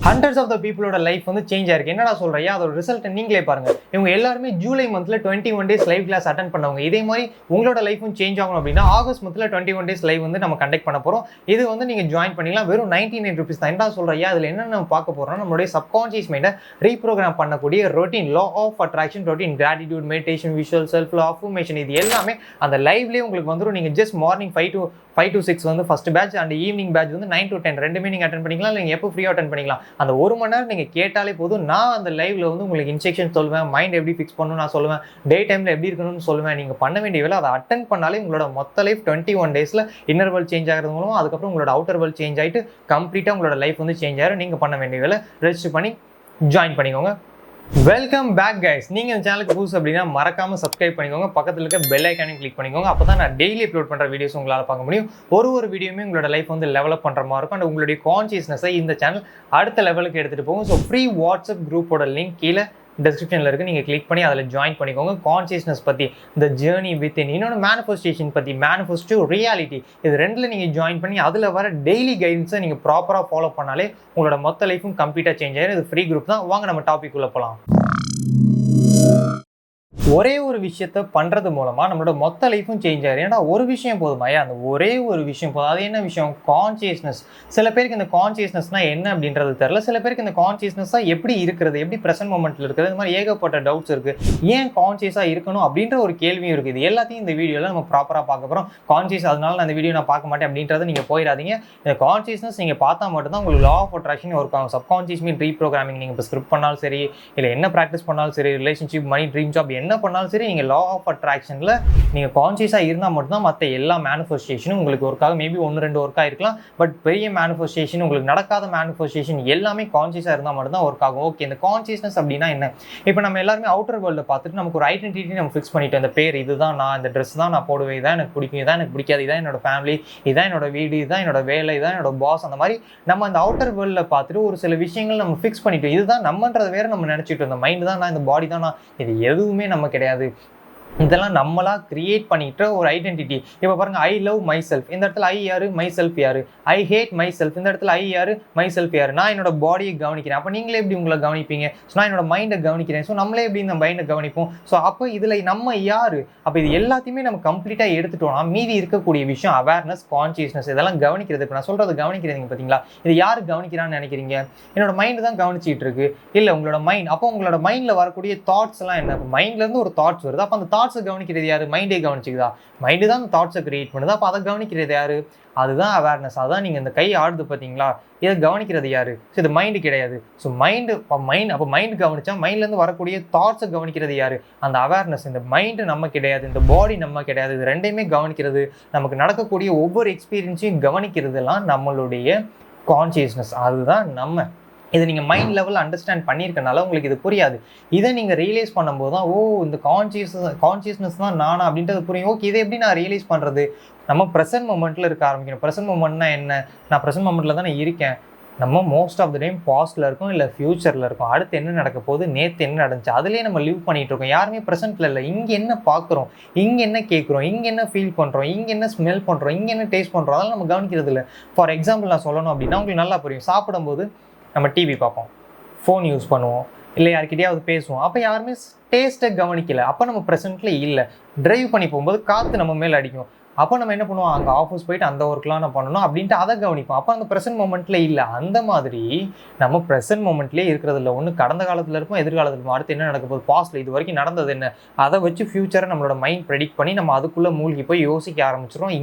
Hundreds of the பீப்புளோட life வந்து change ஆயிருக்கு. என்னடா சொல்றியா, அதோட ரிசல்ட் நீங்களே பாருங்க. இவங்க எல்லாருமே ஜூலை மந்த்ல 21 டேஸ் லைவ் கிளாஸ் அட்டன் பண்ணவங்க. இதே மாதிரி உங்களோட லைஃபும் சேஞ்ச் ஆகணும் அப்படின்னா ஆகஸ்ட் மந்த்ல 21 டேஸ் லைவ் வந்து நம்ம கண்டக்ட் பண்ண போறோம். இது வந்து நீங்க ஜாயின் பண்ணிக்கலாம். வெறும் 99 rupees தான். என்னடா சொல்றியா, அதுல என்ன நம்ம பார்க்க போறோம்னா நம்மளுடைய சப்கான்ஷியஸ் மைண்டை ரீப்ரோகிராம் பண்ணக்கூடிய routine, law of attraction routine, gratitude, meditation, visual, self law, affirmation, இது எல்லாமே அந்த லைவ்லேயே உங்களுக்கு வந்துடும். நீங்க ஜஸ்ட் மார்னிங் 5 to 6 வந்து first batch and evening batch வந்து 9 to 10 ரெண்டுமே நீங்க அட்டன் பண்ணிக்கலாம். இல்லை எப்போ ஃப்ரீயாக அட்டன் பண்ணிக்கலாம். அந்த ஒரு மணி நேரம் நீங்க கேட்டாலே போதும். நான் அந்த லைவ்ல வந்து உங்களுக்கு இன்ஸ்ட்ரக்ஷன் சொல்லுவேன், மைண்ட் எப்படி ஃபிக்ஸ் பண்ணணும் நான் சொல்லுவேன், டே டைம்ல எப்படி இருக்கணும்னு சொல்லுவேன். நீங்க பண்ண வேண்டிய வேலை அதை அட்டன் பண்ணாலே உங்களோட மொத்த லைஃப் 21 டேஸ்ல இன்னர் வேர்ல்ட் சேஞ்ச் ஆகிறது மூலமா அதுக்கப்புறம் உங்களோட அவுட்டர் வேர்ல்ட் சேஞ்ச் ஆகிட்டு கம்ப்ளீட்டா உங்களோட லைஃப் வந்து சேஞ்ச் ஆயிரும். நீங்க பண்ண வேண்டிய வேலை ரெஜிஸ்டர் பண்ணி ஜாயின் பண்ணிக்கோங்க. Welcome back guys. நீங்கள் இந்த சேனலுக்கு புதுசு அப்படின்னா மறக்காமல் சப்ஸ்கிரைப் பண்ணிக்கோங்க. பக்கத்தில் இருக்க பெல் ஐக்கானையும் கிளிக் பண்ணிக்கோங்க. அப்போ தான் நான் டெய்லி அப்லோட் பண்ணுற வீடியோஸ் உங்களால் பார்க்க முடியும். ஒரு வீடியோமே உங்களோட லைஃப் வந்து டெவலப் பண்ணுற மாதிரி இருக்கும். அண்ட் உங்களுடைய கான்ஷியஸ்னஸை இந்த சேனல் அடுத்த லெவலுக்கு எடுத்துகிட்டு போகும். ஸோ ஃப்ரீ வாட்ஸ்அப் குரூப்போட லிங்க் கீழே டிஸ்கிரிப்ஷனில் இருக்குது. நீங்கள் கிளிக் பண்ணி அதில் ஜாயின் பண்ணிக்கோங்க. கான்ஷியஸ்னஸ் பற்றி, த ஜேர்னி வித் இன், இன்னொன்று மேனிஃபெஸ்டேஷன் பற்றி, மேனிஃபெஸ்டோ ரியாலிட்டி, இது ரெண்டில் நீங்கள் ஜாயின் பண்ணி அதில் வர டெய்லி கைடன்ஸை நீங்கள் ப்ராப்பராக ஃபாலோ பண்ணாலே உங்களோட மொத்த லைஃபும் கம்ப்ளீட்டாக சேஞ்ச் ஆயிடும். இது ஃப்ரீ குரூப் தான். வாங்க நம்ம டாபிக் உள்ள போகலாம். ஒரே ஒரு விஷயத்த பண்ணுறது மூலமாக நம்மளோட மொத்த லைஃப்பும் சேஞ்ச் ஆயிடும். ஏன்னா ஒரு விஷயம் போதுமாயா, அந்த ஒரே ஒரு விஷயம் போதும். அது என்ன விஷயம்? கான்ஷியஸ்னஸ். சில பேருக்கு இந்த கான்ஷியஸ்னஸ்னால் என்ன அப்படின்றது தெரியல. சில பேருக்கு இந்த கான்ஷியஸ்னஸாக எப்படி இருக்கிறது, எப்படி ப்ரெசென்ட் மொமெண்ட்டில் இருக்கிறது, இந்த மாதிரி ஏகப்பட்ட டவுட்ஸ் இருக்குது. ஏன் கான்ஷியஸாக இருக்கணும் அப்படின்ற ஒரு கேள்வியும் இருக்குது. இது எல்லாத்தையும் இந்த வீடியோவில் நம்ம ப்ராப்பராக பார்க்க போகிறோம். கான்ஷியஸ் அதனால நான் இந்த வீடியோ நான் பார்க்க மாட்டேன் அப்படின்றத நீங்கள் போயிடாதீங்க. இந்த கான்ஷியஸ்னஸ் நீங்கள் பார்த்தா மட்டும்தான் உங்களுக்கு லா ஆஃப் அட்ராக்ஷன் ஒர்க் ஆகும். சப்கான்ஷியஸ் மீன் ரீப்ரோகிராமிங். நீங்கள் இப்போ ஸ்கிரிப்ட் பண்ணாலும் சரி, இல்லை என்ன ப்ராக்டிஸ் பண்ணாலும் சரி, ரிலேஷன்ஷிப், மணி, ட்ரீம் ஜாப் என்ன பண்ணாலும் சரி, நீங்கள் லா ஆஃப் அட்ராக்ஷனில் நீங்கள் கான்ஷியஸாக இருந்தால் மட்டும்தான் மற்ற எல்லா மேனிஃபெஸ்டேஷனும் உங்களுக்கு ஒர்க் ஆகும். மேபி 1-2 ஒர்க் ஆகிருக்கலாம். பட் பெரிய மேனிஃபெஸ்டேஷன், உங்களுக்கு நடக்காத மேனிஃபெஸ்டேஷன் எல்லாமே கான்ஷியஸாக இருந்தால் மட்டும்தான் ஒர்க் ஆகும். ஓகே, இந்த கான்ஷியஸ்னஸ் அப்படின்னா என்ன? இப்போ நம்ம எல்லாருமே அவுட்டர் வேர்ல்டில் பார்த்துட்டு நமக்கு ஒரு ஐடென்டிட்டி நம்ம ஃபிக்ஸ் பண்ணிட்டோம். இந்த பேர் இதுதான், நான் இந்த ட்ரெஸ் தான் நான் போடுவேன், இதான் எனக்கு பிடிக்கும், இதான் எனக்கு பிடிக்காது, இதான் என்னோட ஃபேமிலி, இதான் என்னோட வீடு, இதான் என்னோட வேலை, இதான் என்னோட பாஸ். அந்த மாதிரி நம்ம அந்த அவுட்டர் வேர்ல்டில் பார்த்துட்டு ஒரு சில விஷயங்கள் நம்ம ஃபிக்ஸ் பண்ணிட்டோம். இதுதான் நம்மன்றது வேற நம்ம நினச்சிட்டு இந்த மைண்டு தான் நான், இந்த பாடி தான் நான், இது எதுவுமே நம்ம கிடையாது. இதெல்லாம் நம்மளா கிரியேட் பண்ணிக்கிட்ட ஒரு ஐடென்டிட்டி. இப்போ பாருங்க, ஐ லவ் மை செல்ஃப், இந்த இடத்துல ஐ யாரு, மை செல்ஃப் யாரு? ஐ ஹேட் மை செல்ஃப், இந்த இடத்துல ஐ யாரு, மை செல்ஃப் யாரு? நான் என்னோட பாடியை கவனிக்கிறேன். அப்போ நீங்களே எப்படி உங்களை கவனிப்பீங்க? ஸோ நான் என்னோட மைண்டை கவனிக்கிறேன். ஸோ நம்மளே எப்படி இந்த மைண்டை கவனிப்போம்? ஸோ அப்போ இதில் நம்ம யாரு? அப்போ இது எல்லாத்தையுமே நம்ம கம்ப்ளீட்டாக எடுத்துட்டோம்னா மீதி இருக்கக்கூடிய விஷயம் அவேர்னஸ், கான்ஷியஸ்னஸ், இதெல்லாம் கவனிக்கிறது. இப்போ நான் சொல்றது கவனிக்கிறீங்க பார்த்தீங்களா? இது யாரு கவனிக்கிறான்னு நினைக்கிறீங்க? என்னோட மைண்டு தான் கவனிச்சிட்டு இருக்கு. இல்லை உங்களோட மைண்ட். அப்போ உங்களோட மைண்டில் வரக்கூடிய தாட்ஸ் எல்லாம் என்ன? மைண்ட்லேருந்து ஒரு தாட்ஸ் வருது. அப்போ அந்த தாட்ஸை கவனிக்கிறது யாரு? மைண்டே கவனிச்சுக்குதா? மைண்டு தான் அந்த தாட்ஸை கிரியேட் பண்ணுது. அப்போ அதை கவனிக்கிறது யாரு? அதுதான் அவேர்னஸ். அதான் நீங்கள் இந்த கை ஆடுது பார்த்தீங்களா, இதை கவனிக்கிறது யாரு? ஸோ இது மைண்டு கிடையாது. ஸோ அப்போ மைண்டு கவனிச்சா மைண்ட்லேருந்து வரக்கூடிய தாட்ஸை கவனிக்கிறது யாரு? அந்த அவேர்னஸ். இந்த மைண்டு நம்ம கிடையாது, இந்த பாடி நம்ம கிடையாது. இது ரெண்டையுமே கவனிக்கிறது, நமக்கு நடக்கக்கூடிய ஒவ்வொரு எக்ஸ்பீரியன்ஸையும் கவனிக்கிறதுலாம் நம்மளுடைய கான்ஷியஸ்னஸ். அதுதான் நம்ம. இதை நீங்கள் மைண்ட் லெவலில் அண்டர்ஸ்டாண்ட் பண்ணியிருக்கனால உங்களுக்கு இது புரியாது. இதை நீங்கள் ரியலைஸ் பண்ணும்போது தான், இந்த கான்ஷியஸ்னஸ் தான் நானா அப்படின்றது புரியும். ஓகே, இதை எப்படி நான் ரியலைஸ் பண்ணுறது? நம்ம ப்ரெசென்ட் மொமெண்ட்டில் இருக்க ஆரம்பிக்கணும். ப்ரெசென்ட் மொமெண்ட்னா என்ன? நான் ப்ரெசென்ட் மொமெண்ட்டில் தான் நான் இருக்கேன். நம்ம மோஸ்ட் ஆஃப் த டைம் பாஸ்ட்டில் இருக்கும், இல்லை ஃப்யூச்சரில் இருக்கும். அடுத்து என்ன நடக்க போகுது, நேற்று என்ன நடந்துச்சு, அதுலேயே நம்ம லிவ் பண்ணிகிட்டு இருக்கோம். யாருமே ப்ரெசென்ட்டில் இல்லை. இங்கே என்ன பார்க்குறோம், இங்கே என்ன கேட்குறோம், இங்கே என்ன ஃபீல் பண்ணுறோம், இங்கே என்ன ஸ்மெல் பண்ணுறோம், இங்கே என்ன டேஸ்ட் பண்ணுறோம், அதெல்லாம் நம்ம கவனிக்கிறது இல்லை. ஃபார் எக்ஸாம்பிள் நான் சொல்லணும் அப்படின்னா உங்களுக்கு நல்லா புரியும். சாப்பிடும்போது நம்ம டிவி பார்ப்போம், ஃபோன் யூஸ் பண்ணுவோம், இல்லை யார்கிட்டயாவது பேசுவோம். அப்போ யாருமே டேஸ்ட்டை கவனிக்கலை. அப்போ நம்ம ப்ரெசென்ட்டில் இல்லை. ட்ரைவ் பண்ணி போகும்போது காற்று நம்ம மேலே அடிக்கும். அப்போ நம்ம என்ன பண்ணுவோம்? அங்கே ஆஃபீஸ் போயிட்டு அந்த ஒர்க்லாம் நான் பண்ணணும் அப்படின்ட்டு அதை கவனிப்போம். அப்போ அந்த ப்ரெசென்ட் மொமெண்ட்டில் இல்லை. அந்த மாதிரி நம்ம ப்ரெசென்ட் மொமெண்ட்லேயே இருக்கிறது இல்லை. ஒன்று கடந்த காலத்தில் இருக்கும், எதிர்காலத்தில் இருக்கும். அடுத்து என்ன நடக்க போகுது, பாஸ்ட்டில் இது வரைக்கும் நடந்தது என்ன, அதை வச்சு ஃப்யூச்சரை நம்மளோட மைண்ட் ப்ரெடிக்ட் பண்ணி நம்ம அதுக்குள்ளே மூழ்கி போய் யோசிக்க ஆரம்பிச்சிடும்.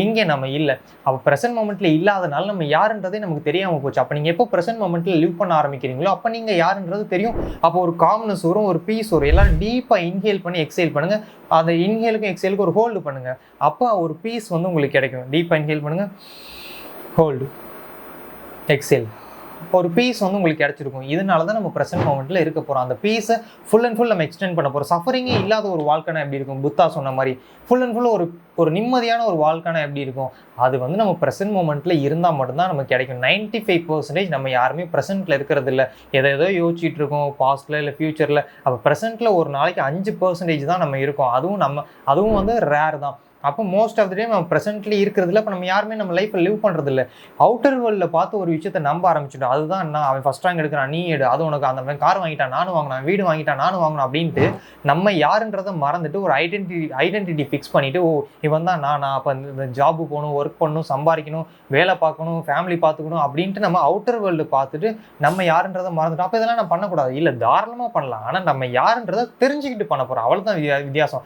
இங்கே நம்ம இல்லை. அப்போ ப்ரெசென்ட் மொமெண்ட்டில் இல்லாதனால நம்ம யாருன்றதே நமக்கு தெரியாமல் போச்சு. அப்போ நீங்கள் எப்போ ப்ரெசென்ட் மொமெண்ட்டில் லிவ் பண்ண ஆரம்பிக்கிறீங்களோ அப்போ நீங்கள் யாருன்றது தெரியும். அப்போ ஒரு காம்னஸ் வரும், ஒரு பீஸ் வரும். எல்லாம் டீப்பாக இன்ஹேல் பண்ணி எக்ஸேல் பண்ணுங்கள். அந்த இன்ஹேலுக்கும் எக்ஸேலுக்கும் ஒரு ஹோல்டு பண்ணுங்கள். அப்போ ஒரு பீஸ் வந்து உங்களுக்கு கிடைக்கும். டீப்பாக இன்ஹேல் பண்ணுங்கள், ஹோல்டு, எக்ஸேல். ஒரு பீஸ் வந்து உங்களுக்கு கிடைச்சிருக்கும். இதனால தான் நம்ம ப்ரெசென்ட் மொமெண்ட்டில் இருக்க போகிறோம். அந்த பீஸை ஃபுல் அண்ட் ஃபுல் நம்ம எக்ஸ்டெண்ட் பண்ண போகிறோம். சஃபரிங்கே இல்லாத ஒரு வாழ்க்கைனா எப்படி இருக்கும்? புத்தா சொன்ன மாதிரி ஃபுல் அண்ட் ஃபுல் ஒரு நிம்மதியான ஒரு வாழ்க்கைனா எப்படி இருக்கும்? அது வந்து நம்ம ப்ரெசென்ட் மொமெண்ட்டில் இருந்தால் மட்டும்தான் நமக்கு கிடைக்கும். 95% நம்ம யாருமே ப்ரெசென்ட்டில் இருக்கிறது இல்லை. எதோ யோசிச்சுட்டு இருக்கோம் பாஸ்ட்டில் இல்லை ஃப்யூச்சரில். அப்போ ப்ரெசென்ட்டில் ஒரு நாளைக்கு 5% தான் நம்ம இருக்கோம். அதுவும் வந்து ரேர் தான். அப்போ மோஸ்ட் ஆஃப் த டைம் நம்ம ப்ரெசென்ட்லி இருக்கிறதுல இப்போ நம்ம யாருமே நம்ம லைஃப்பை லிவ் பண்ணுறது இல்லை. அவுட்டர் வேர்ல்டில் பார்த்து ஒரு விஷயத்தை நம்ப ஆரம்பிச்சிட்டோம். அதுதான் என்ன, அவன் ஃபஸ்ட் ரேங்க் எடுக்கிறான், நீ எடு, அது உனக்கு அந்த மாதிரி கார் வாங்கிட்டான் நானும் வாங்கினான், வீடு வாங்கிட்டான் நானும் வாங்கணும் அப்படின்ட்டு நம்ம யாருன்றதை மறந்துட்டு ஒரு ஐடென்டிட்டி ஃபிக்ஸ் பண்ணிவிட்டு, ஓ இவன் தான் நான் அப்போ இந்த ஜாபு போகணும், ஒர்க் பண்ணணும், சம்பாதிக்கணும், வேலை பார்க்கணும், ஃபேமிலி பார்த்துக்கணும் அப்படின்ட்டு நம்ம அவுட்டர் வேர்ல்டு பார்த்துட்டு நம்ம யாருன்றதை மறந்துட்டோம். அப்போ இதெல்லாம் நான் பண்ணக்கூடாது. இல்லை, தாராளமாக பண்ணலாம். ஆனால் நம்ம யாருன்றதை தெரிஞ்சுக்கிட்டு பண்ண போகிறோம். அவ்வளோ தான் வித்தியாசம்.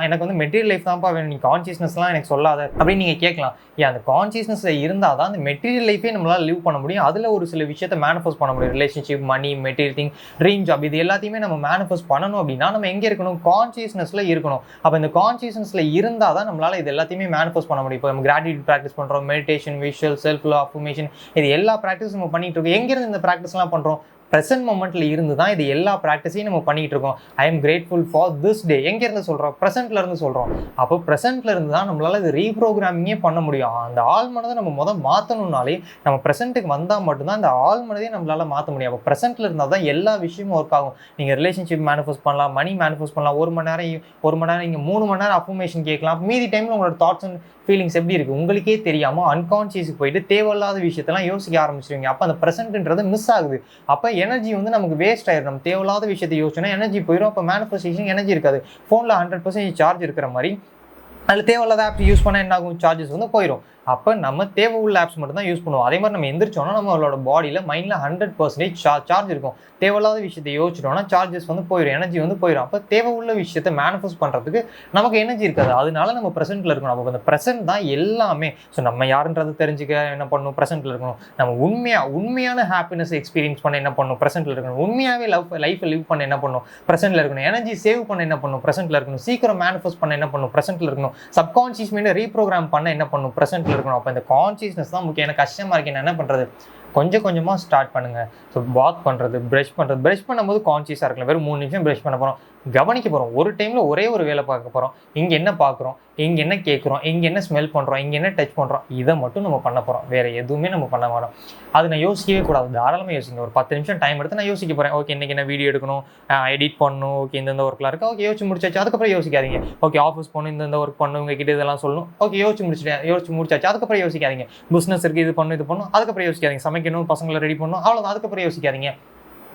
எனக்கு வந்து மெட்டீரியல் லைஃப் தான்ப்பா வேணும், நீ கான்சியஸ்னஸ்லாம் எனக்கு சொல்லாத அப்படின்னு நீங்கள் கேட்கலாம். அந்த கான்சியஸ்னஸில் இருந்தால் தான் அந்த மெட்டீரியல் லைஃபே நம்மளால் லிவ் பண்ண முடியும். அதில் ஒரு சில விஷயத்தை மேனிஃபெஸ்ட் பண்ண முடியும். ரிலேஷன்ஷிப், மணி, மெட்டீரியல் திங், ட்ரீம் ஜாப், இது எல்லாத்தையுமே நம்ம மேனிஃபெஸ்ட் பண்ணணும் அப்படின்னா நம்ம எங்கே இருக்கணும்? கான்சியஸ்னஸில் இருக்கணும். அப்போ இந்த கான்சியஸ்னஸில் இருந்தால் தான் நம்மளால் இது எல்லாத்தையுமே மேனிஃபெஸ்ட் பண்ண முடியும். இப்போ நம்ம கிராட்டிடியூட் ப்ராக்டிஸ் பண்ணுறோம், meditation, visual, self love, affirmation, இது எல்லா ப்ராக்டிஸும் நம்ம பண்ணிட்டு இருக்கோம். எங்கேருந்து இந்த ப்ராக்டிஸ்லாம் பண்ணுறோம்? ப்ரெசென்ட் மொமெண்ட்டில் இருந்து தான் இது எல்லா ப்ராக்டிஸையும் நம்ம பண்ணிகிட்டு இருக்கோம். I am grateful for this day. எங்கேருந்து சொல்கிறோம்? ப்ரெசென்ட்லேருந்து சொல்கிறோம். அப்போ ப்ரெசென்ட்டில் இருந்து தான் நம்மளால் இது ரீப்ரோக்ராமிங்கே பண்ண முடியும். அந்த ஆள் மனதை நம்ம மாற்றணும்னாலே நம்ம ப்ரெசென்ட்டுக்கு வந்தால் மட்டும்தான் அந்த ஆள் மனதையே நம்மளால் மாற்ற முடியும். அப்போ ப்ரெசென்ட்டில் இருந்தால் தான் எல்லா விஷயமும் ஒர்க் ஆகும். நீங்கள் ரிலேஷன்ஷிப் மேனிஃபெஸ்ட் பண்ணலாம், மணி மேனிஃபெஸ்ட் பண்ணலாம். ஒரு மணி நேரம் நீங்கள் 3 மணி நேரம் அஃபர்மேஷன் கேட்கலாம். மீதி டைமில் உங்களோட தாட்ஸ் அண்ட் ஃபீலிங்ஸ் எப்படி இருக்குது உங்களுக்கே தெரியாமல் அன்கான்ஷியஸுக்கு போயிட்டு தேவையில்லாத விஷயத்தெல்லாம் யோசிக்க ஆரம்பிச்சிருவீங்க. அப்போ அந்த ப்ரெசென்ட்ன்றது மிஸ் ஆகுது. அப்போ எனர்ஜி வந்து நமக்கு வேஸ்ட் ஆயிடும். நம்ம தேவையில்லாத விஷயத்தை யோசிச்சோன்னா எனர்ஜி போயிடும். அப்போ மேனிஃபெஸ்டேஷன் எனர்ஜி இருக்காது. ஃபோனில் 100% சார்ஜ் இருக்கிற மாதிரி அதில் தேவையில்லாத ஆப்ஸ் யூஸ் பண்ணால் என்ன ஆகும்? சார்ஜஸ் வந்து போயிடும். அப்போ நம்ம தேவை உள்ள ஆப்ஸ் மட்டும் தான் யூஸ் பண்ணுவோம். அதே மாதிரி நம்ம எந்திரிச்சோன்னா நம்மளோட பாடியில் மைண்டில் 100% சார்ஜ் இருக்கும். தேவையில்லாத விஷயத்தை யோசிச்சிட்டோம்னா சார்ஜஸ் வந்து போயிடும், எனர்ஜி வந்து போயிடும். அப்போ தேவை உள்ள விஷயத்தை மேனிஃபெஸ்ட் பண்ணுறதுக்கு நமக்கு எனர்ஜி இருக்காது. அதனால நம்ம ப்ரெசென்ட்டில் இருக்கணும். அப்போ அந்த ப்ரெசென்ட் தான் எல்லாமே. ஸோ நம்ம யாருன்றது தெரிஞ்சுக்க என்ன பண்ணணும்? ப்ரெசென்ட்டில் இருக்கணும். நம்ம உண்மையான ஹாப்பினஸ் எக்ஸ்பீரியன்ஸ் பண்ண என்ன பண்ணணும்? ப்ரெசென்ட்டில் இருக்கணும். உண்மையாகவே லைஃப்பை லிவ் பண்ண என்ன பண்ணணும்? ப்ரெசென்ட்டில் இருக்கணும். எனர்ஜி சேவ் பண்ண என்ன பண்ணணும்? ப்ரெசென்ட்டில் இருக்கணும். சீக்கிரம் மேனிஃபெஸ்ட் பண்ண என்ன பண்ணணும்? ப்ரெசென்ட்டில் இருக்கணும். சப்கான்ஷியஸ் மைண்டை ரீப்ரோக்ராம் பண்ண என்ன பண்ணணும்? ப்ரெசென்ட்டில் இருக்கணும். அப்போ இந்த கான்சியஸ்னஸ் தான் முக்கியம். எனக்கு கஷ்டமாக இருக்கு, என்ன பண்ணுறது? கொஞ்சம் கொஞ்சமாக ஸ்டார்ட் பண்ணுங்கள். ஸோ வாக் பண்ணுறது, ப்ரஷ் பண்ணும்போது கான்சியஸாக இருக்கலாம். வெறும் 3 நிமிஷம் ப்ரஷ் பண்ண போகிறோம், கவனிக்க போகிறோம். ஒரு டைமில் ஒரே ஒரு வேலை பார்க்க போகிறோம். இங்கே என்ன பார்க்குறோம், இங்கே என்ன கேட்குறோம், இங்கே என்ன ஸ்மெல் பண்ணுறோம், இங்கே என்ன டச் பண்ணுறோம், இதை மட்டும் நம்ம பண்ண போகிறோம். வேறு எதுவுமே நம்ம பண்ண மாட்டோம். அது நான் யோசிக்கவே கூடாது. தாராளமாக யோசிங்க. ஒரு 10 நிமிஷம் டைம் எடுத்து நான் யோசிக்க போகிறேன். ஓகே, இன்றைக்கி என்ன வீடியோ எடுக்கணும், எடிட் பண்ணணும், ஓகே இந்தந்த ஒர்க்லாம் இருக்குது, ஓகே யோசிச்சு முடிச்சாச்சு. அதுக்கப்புறம் யோசிக்காதீங்க. ஓகே ஆஃபீஸ் போகணும், இந்தந்த ஒர்க் பண்ணணும், உங்ககிட்ட இதெல்லாம் சொல்லணும், ஓகே யோசிச்சு முடிச்சாச்சு. அதுக்கப்புறம் யோசிக்காதீங்க. பிஸ்னஸ் இருக்குது, இது பண்ணணும், அதுக்கப்புறம் யோசிக்காதீங்க. சமைக்கணும், பசங்களை ரெடி பண்ணணும், அவ்வளோதான். அதுக்கப்புறம் யோசிக்காதீங்க.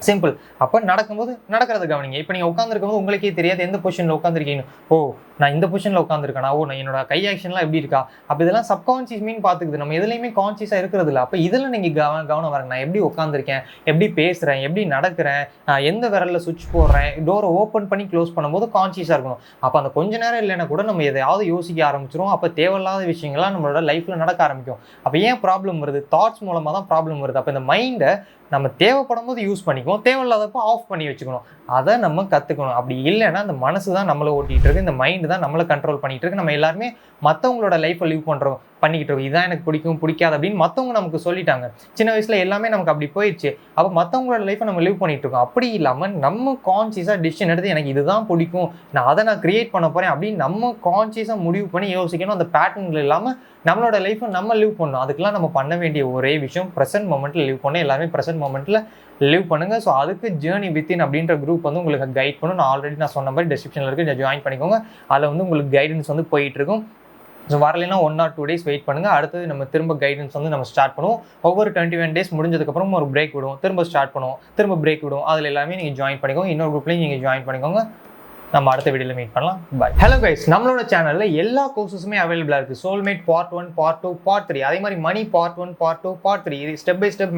சிம்பிள். அப்போ நடக்கும்போது நடக்கிறத கவனிங்க. இப்போ நீங்கள் உட்காந்துருக்கும்போது உங்களுக்கே தெரியாது எந்த பொசிஷனில் உட்காந்துருக்கீங்க. ஓ நான் இந்த பொசிஷனில் உட்காந்துருக்கேனா, ஓ நான் என்னோட கை ஆக்ஷன்லாம் எப்படி இருக்கா, அப்போ இதெல்லாம் சப்கான்ஷியஸ் மீன் பார்த்துக்குது. நம்ம எதுலையுமே கான்ஷியஸாக இருக்கிறது இல்லை. அப்போ இதில் நீங்கள் கவனம் வரங்க. நான் எப்படி உட்காந்துருக்கேன், எப்படி பேசுகிறேன், எப்படி நடக்கிறேன், எந்த விரலில் சுவிட்ச் போடுறேன், டோரை ஓப்பன் பண்ணி க்ளோஸ் பண்ணும்போது கான்ஷியஸாக இருக்கணும். அப்போ அந்த கொஞ்ச நேரம் இல்லைன்னா கூட நம்ம எதையாவது யோசிக்க ஆரம்பிச்சிடும். அப்போ தேவையில்லாத விஷயங்கள்லாம் நம்மளோட லைஃப்பில் நடக்க ஆரம்பிக்கும். அப்போ ஏன் ப்ராப்ளம் வருது? தாட்ஸ் மூலமாக தான் ப்ராப்ளம் வருது. அப்போ இந்த மைண்டை நம்ம தேவைப்படும் போது யூஸ் பண்ணிக்குவோம், தேவையில்லாதப்போ ஆஃப் பண்ணி வச்சுக்கணும். அதை நம்ம கற்றுக்கணும். அப்படி இல்லைன்னா அந்த மனசு தான் நம்மளை ஓட்டிகிட்டு இருக்கு, இந்த மைண்டு தான் நம்மளை கண்ட்ரோல் பண்ணிகிட்டு இருக்கு. நம்ம எல்லாருமே மற்றவங்களோட லைஃப்பை லிவ் பண்ணிக்கிட்டு இருக்கோம். இதான் எனக்கு பிடிக்கும் பிடிக்காது அப்படின்னு மற்றவங்க நமக்கு சொல்லிட்டாங்க. சின்ன வயசில் எல்லாமே நமக்கு அப்படி போயிடுச்சு. அப்போ மற்றவங்களோட லைஃப்பை நம்ம லிவ் பண்ணிகிட்டு இருக்கோம். அப்படி இல்லாமல் நம்ம கான்சியஸாக டிசிஷன் எடுத்து எனக்கு இதுதான் பிடிக்கும், நான் கிரியேட் பண்ண போகிறேன் அப்படின்னு நம்ம கான்சியஸாக முடிவு பண்ணி யோசிக்கணும். அந்த பேட்டர்ன்கள் இல்லாமல் நம்மளோட லைஃப்பை நம்ம லிவ் பண்ணணும். அதுக்கெல்லாம் நம்ம பண்ண வேண்டிய ஒரே விஷயம் ப்ரெசென்ட் மொமெண்ட்டில் லிவ் பண்ணணும். எல்லாருமே ப்ரெசென்ட் மொமெண்ட்டில் லிவ் பண்ணுங்கள். ஸோ அதுக்கு ஜேர்னி வித்தின் அப்படின்ற குரூப் வந்து உங்களுக்கு கைட் பண்ணும். நான் ஆல்ரெடி சொன்ன மாதிரி டிஸ்கிரிப்ஷனில் இருக்குது, ஜாயின் பண்ணிக்கோங்க. அதில் வந்து உங்களுக்கு கைடன்ஸ் வந்து போயிட்டுருக்கும். ஸோ வரலைன்னா 1 or 2 days வெயிட் பண்ணுங்கள். அடுத்தது நம்ம திரும்ப கைடன்ஸ் வந்து நம்ம ஸ்டார்ட் பண்ணுவோம். ஒவ்வொரு 21 days முடிஞ்சதுக்கப்புறம் ஒரு பிரேக் விடுவோம், திரும்ப ஸ்டார்ட் பண்ணுவோம், திரும்ப பிரேக் விடுவோம். அதில் எல்லாமே நீங்கள் ஜாயின் பண்ணிக்கோங்க. இன்னொரு குரூப்லையும் நீங்கள் ஜாயின் பண்ணிக்கோங்க. நம்ம அடுத்த வீடியோவில் மீட் பண்ணலாம். பை. ஹலோ கைஸ், நம்மளோட சேனலில் எல்லா கோர்சஸுமே அவைலபிளாக இருக்குது. Soulmate part 1, part 2, part 3. அதே மாதிரி மணி பார்ட் 1, பார்ட் 2, பார்ட் 3. இது step by step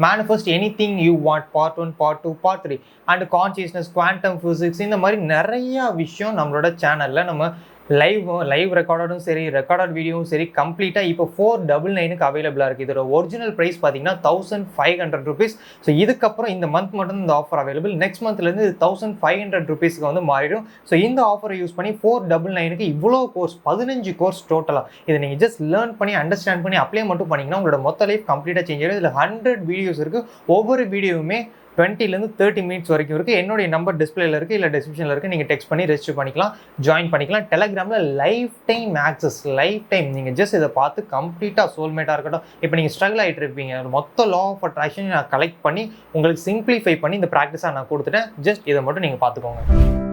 manifest anything you want part 1, part 2, part 3. And consciousness, quantum physics, இந்த மாதிரி நிறையா விஷயம் நம்மளோட சேனலில் நம்ம லைவ் ரெக்கார்டும் சரி, ரெக்கார்டட் வீடியோவும் சரி, கம்ப்ளீட்டாக இப்போ 499க்கு அவைலபிளாக இருக்குது. இதோட ஒரிஜினல் ப்ரைஸ் பார்த்தீங்கன்னா 1500 rupees. ஸோ இதுக்கப்புறம் இந்த மந்த் மட்டும் இந்த ஆஃபர் அவைலபிள். நெக்ஸ்ட் மந்த்லேருந்து 1500 rupeesக்கு வந்து மாறிடும். ஸோ இந்த ஆஃபரை யூஸ் பண்ணி 499க்கு இவ்வளோ கோர்ஸ், 15 கோர்ஸ் டோட்டலாக. இதை நீங்கள் ஜஸ்ட் லேர்ன் பண்ணி அண்டர்ஸ்டாண்ட் பண்ணி அப்ளை மட்டும் பண்ணிங்கன்னா உங்களோட மொத்த லைஃப் கம்ப்ளீட்டாக சேஞ்ச் ஆகிடும். இதில் 100 வீடியோஸ் இருக்குது. ஒவ்வொரு வீடியோவுமே 20 to 30 minutes வரைக்கும் இருக்குது. என்னுடைய நம்பர் டிஸ்பிளேல இருக்குது, இல்லை டிஸ்கிரிப்ஷனில் இருக்குது. நீங்கள் டெக்ஸ்ட் பண்ணி ரெஜிஸ்டர் பண்ணிக்கலாம், ஜாயின் பண்ணிக்கலாம். டெலகிராமில் லைஃப் டைம் நீங்கள் ஜஸ்ட் இதை பார்த்து கம்ப்ளீட்டாக சோல்மேட்டாக இருக்கட்டும். இப்போ நீங்கள் ஸ்ட்ரகிள் ஆகிட்டு இருப்பீங்க, மொத்த லா ஆஃப் அட்ராக்ஷன் நான் கலெக்ட் பண்ணி உங்களுக்கு சிம்பிளிஃபை பண்ணி இந்த ப்ராக்டிஸாக நான் கொடுத்துட்டேன். ஜஸ்ட் இதை மட்டும் நீங்கள் பார்த்துக்கோங்க.